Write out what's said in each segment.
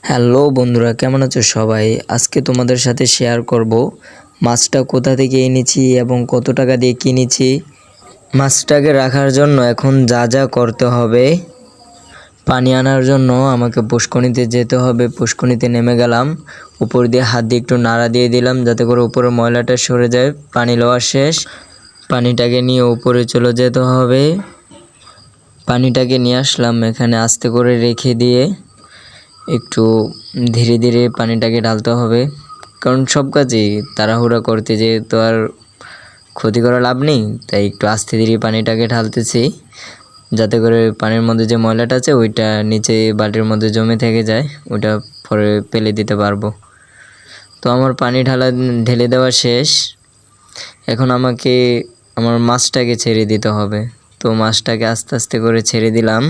Hello বন্ধুরা, কেমন আছো সবাই? আজকে তোমাদের সাথে শেয়ার করব মাছটা কোথা থেকে এনেছি এবং কত টাকা দিয়ে কিনেছি। মাছটাকে রাখার জন্য এখন যা যা করতে হবে। পানি আনার জন্য আমাকে পুষ্করিণীতে যেতে হবে। পুষ্করিণীতে নেমে গেলাম, উপর দিয়ে হাত দিয়ে একটু নাড়া দিয়ে দিলাম যাতে করে উপরে ময়লাটা সরে যায়। পানি লওয়া শেষ, পানিটাকে নিয়ে উপরে চলে যেতে হবে। পানিটাকে নিয়ে আসলাম, এখানে আস্তে করে রেখে দিয়ে একটু ধীরে ধীরে পানিটাকে ঢালতে হবে, কারণ সব কাজেই তাড়াহুড়া করতে যেয়ে তো আর ক্ষতি করা লাভ নেই। তাই একটু আস্তে ধীরে পানিটাকে ঢালতেছি যাতে করে পানির মধ্যে যে ময়লাটা আছে ওইটা নিচে বালতির মধ্যে জমে থেকে যায়, ওইটা পরে ফেলে দিতে পারবো। তো আমার পানি ঢেলে দেওয়া শেষ। এখন আমাকে আমার মাছটাকে ছেড়ে দিতে হবে। তো মাছটাকে আস্তে আস্তে করে ছেড়ে দিলাম।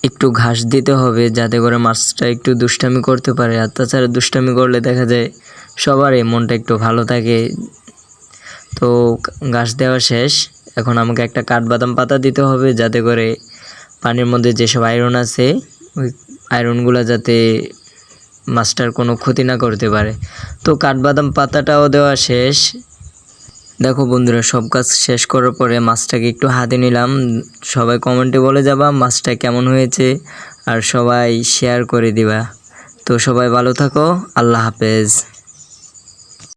একটু ঘাস দিতে হবে যাতে করে মাছটা একটু দুষ্টামি করতে পারে, আর তাছাড়া দুষ্টামি করলে দেখা যায় সবারই মনটা একটু ভালো থাকে। তো ঘাস দেওয়া শেষ। এখন আমাকে একটা কাঠবাদাম পাতা দিতে হবে যাতে করে পানির মধ্যে যেসব আয়রন আছে ওই আয়রনগুলো যাতে মাছটার কোনো ক্ষতি না করতে পারে। তো কাঠবাদাম পাতাটাও দেওয়া শেষ। দেখো বন্ধুরা, সব কাজ শেষ করার পরে মাছটাকে একটু হাতে নিলাম। সবাই কমেন্টে বলে যাবা মাছটা কেমন হয়েছে, আর সবাই শেয়ার করে দিবা। তো সবাই ভালো থাকো, আল্লাহ হাফেজ।